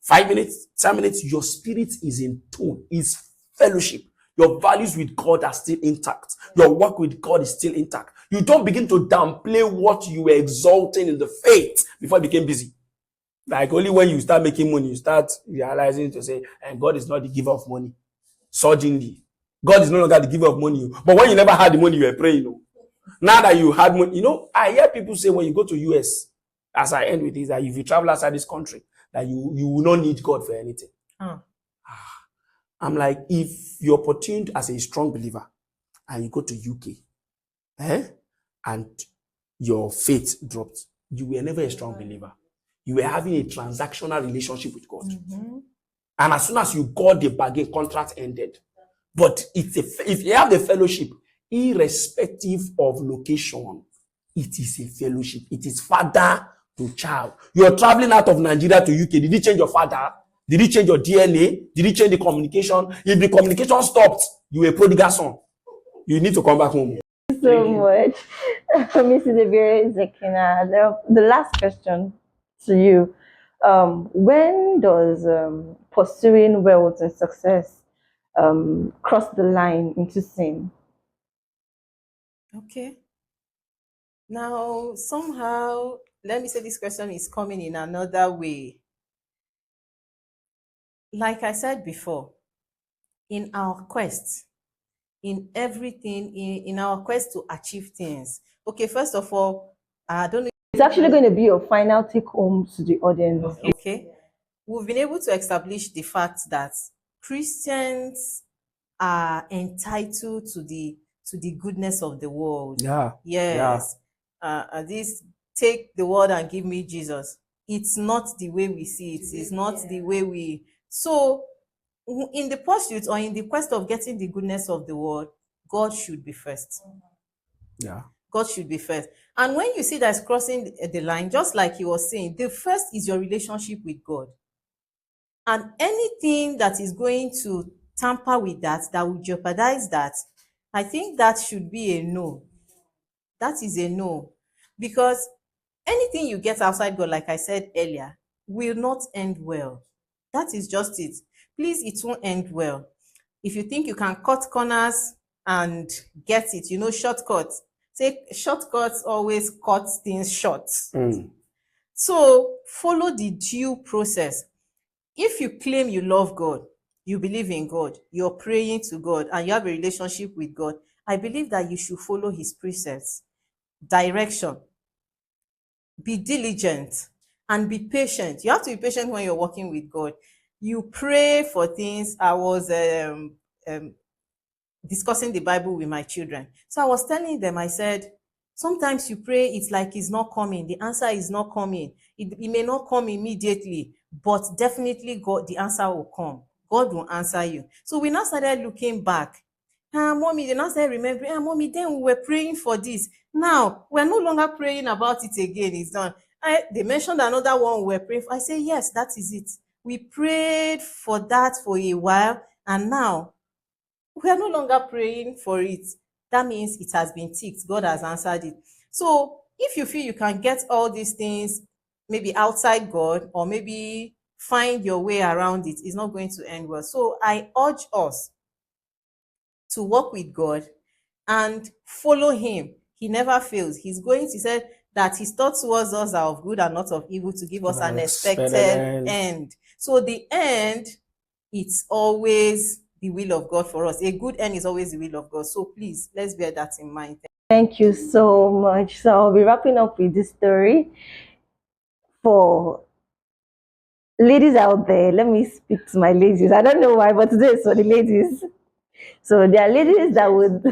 5 minutes, 10 minutes. Your spirit is in tune, is fellowship. Your values with God are still intact. Your work with God is still intact. You don't begin to downplay what you were exalting in the faith before you became busy. Like only when you start making money, you start realizing to say, and God is not the giver of money. Suddenly, God is no longer the giver of money. But when you never had the money, you were praying. Now that you had money, I hear people say when you go to US, as I end with this, that if you travel outside this country, that you will not need God for anything. I'm like, if you're opportune as a strong believer and you go to UK, and your faith dropped, you were never a strong believer. You were having a transactional relationship with God. And as soon as you got the bargain, contract ended. But if you have the fellowship, irrespective of location, it is a fellowship. It is father to child. You're traveling out of Nigeria to UK. Did you change your father? Did you change your DNA? Did you change the communication? If the communication stopped, you were a prodigal son. You need to come back home. Thank you so much, Mrs. Ebere Zekina. The last question to you. When does pursuing wealth and success cross the line into sin? Okay. Now, somehow, let me say this question is coming in another way. Like I said before, in our quest, in everything, in our quest to achieve things. Okay, first of all, I don't know. It's actually going to be your final take home to the audience. Okay. We've been able to establish the fact that Christians are entitled to the goodness of the world. Yeah. Yes. This take the world and give me Jesus. It's not the way we see it. It's not the way we. So, in the pursuit or in the quest of getting the goodness of the world, God should be first. Yeah. God should be first. And when you see that's crossing the line, just like he was saying, the first is your relationship with God. And anything that is going to tamper with that will jeopardize that, I think that should be a no. That is a no. Because anything you get outside God, like I said earlier, will not end well. That is just it. Please, it won't end well. If you think you can cut corners and get it, shortcuts. Say shortcuts always cut things short. So follow the due process. If you claim you love God, you believe in God, you're praying to God, and you have a relationship with God, I believe that you should follow his precepts, direction, be diligent, and be patient. You have to be patient when you're working with God. You pray for things. I was discussing the Bible with my children. So I was telling them, I said, sometimes you pray, it's like it's not coming. The answer is not coming. It may not come immediately, but definitely God, the answer will come. God will answer you. So we now started looking back. Mommy, they now started remembering, mommy, then we were praying for this. Now, we're no longer praying about it again. It's done. They mentioned another one we were praying for. I say, yes, that is it. We prayed for that for a while, and now we are no longer praying for it. That means it has been ticked. God has answered it. So if you feel you can get all these things maybe outside God, or maybe find your way around it, it's not going to end well. So I urge us to work with God and follow him. He never fails. He said that his thoughts towards us are of good and not of evil, to give us an expected end. So the end, it's always the will of God for us. A good end is always the will of God. So please, let's bear that in mind. Thank you so much. So I'll be wrapping up with this story. For ladies out there, let me speak to my ladies. I don't know why, but today is for the ladies. So there are ladies that would.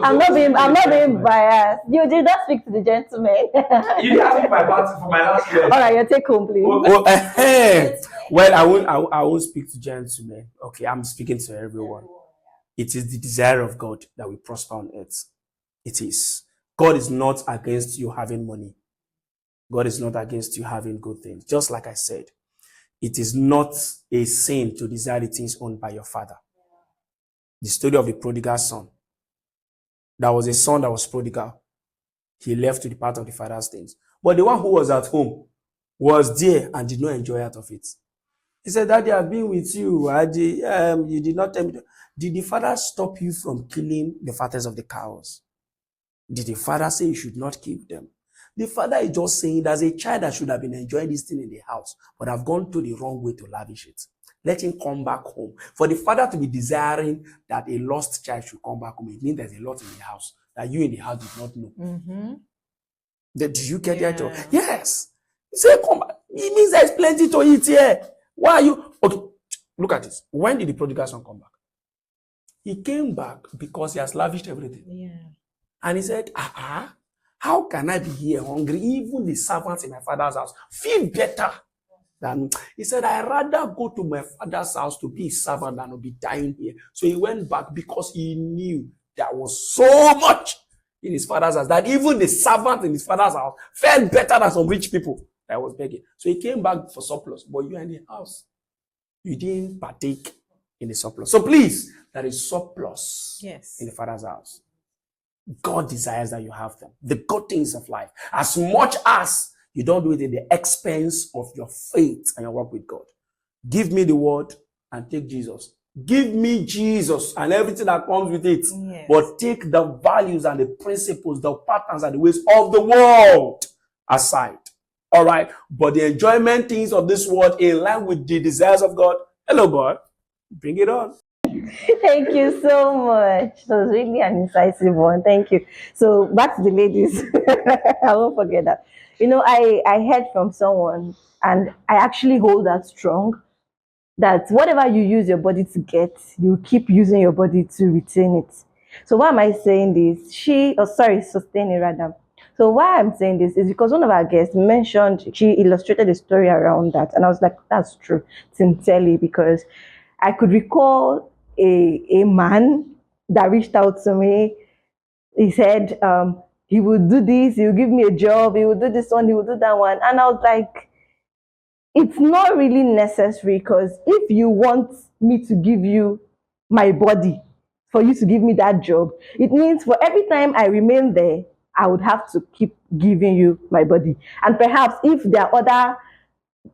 I'm not being biased. You did not speak to the gentleman. You didn't ask me for my last word. All right, your take home, please. Well, I won't speak to gentlemen. Okay, I'm speaking to everyone. It is the desire of God that we prosper on earth. It is. God is not against you having money. God is not against you having good things. Just like I said, it is not a sin to desire the things owned by your father. The story of the prodigal son. There was a son that was prodigal. He left to depart of the father's things. But the one who was at home was there and did not enjoy out of it. He said, Daddy, I've been with you. You did not tell me. Did the father stop you from killing the fathers of the cows? Did the father say you should not kill them? The father is just saying there's a child that should have been enjoying this thing in the house, but have gone to the wrong way to lavish it. Let him come back home. For the father to be desiring that a lost child should come back home, it means there's a lot in the house that you in the house did not know. Mm-hmm. Did you get that? Yes. Say, come back. It means there's plenty to eat here. Why are you? Okay, look at this. When did the prodigal son come back? He came back because he has lavished everything. Yeah. And he said, how can I be here hungry? Even the servants in my father's house feel better than. He said, I'd rather go to my father's house to be a servant than to be dying here. So he went back because he knew there was so much in his father's house that even the servant in his father's house felt better than some rich people that was begging. So he came back for surplus, but you are in the house. You didn't partake in the surplus. So please, there is surplus in the father's house. God desires that you have them. The good things of life. As much as you don't do it at the expense of your faith and your work with God. Give me the word and take Jesus. Give me Jesus and everything that comes with it. Yes. But take the values and the principles, the patterns and the ways of the world aside. All right. But the enjoyment things of this world in line with the desires of God. Hello, God. Bring it on. Thank you so much. It was really an incisive one. Thank you. So back to the ladies. I won't forget that. You know, I heard from someone, and I actually hold that strong, that whatever you use your body to get, you keep using your body to retain it. So why am I saying this? Sustain it rather. So why I'm saying this is because one of our guests mentioned, she illustrated a story around that. And I was like, that's true, sincerely, because I could recall a man that reached out to me. He said he would do this, he would give me a job, he would do this one, he would do that one. And I was like, it's not really necessary, because if you want me to give you my body for you to give me that job, it means for every time I remain there, I would have to keep giving you my body. And perhaps if there are other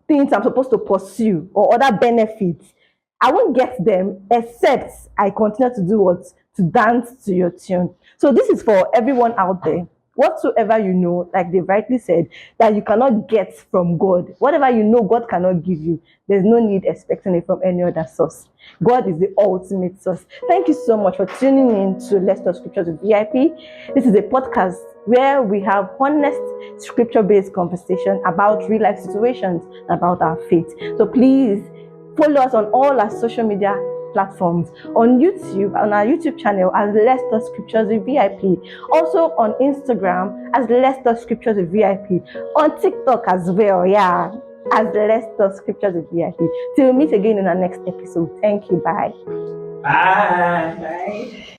things I'm supposed to pursue or other benefits, I won't get them except I continue to do what? To dance to your tune. So this is for everyone out there. Whatsoever you know, like they rightly said, that you cannot get from God, whatever you know God cannot give you, there's no need expecting it from any other source. God is the ultimate source. Thank you so much for tuning in to Let's Talk Scriptures with VIP. This is a podcast where we have honest scripture-based conversation about real life situations, about our faith. So please follow us on all our social media platforms, on YouTube, on our YouTube channel as Let's Talk Scriptures with VIP. Also on Instagram as Let's Talk Scriptures with VIP. On TikTok as well, as Let's Talk Scriptures with VIP. Till we meet again in our next episode. Thank you. Bye. Bye. Bye.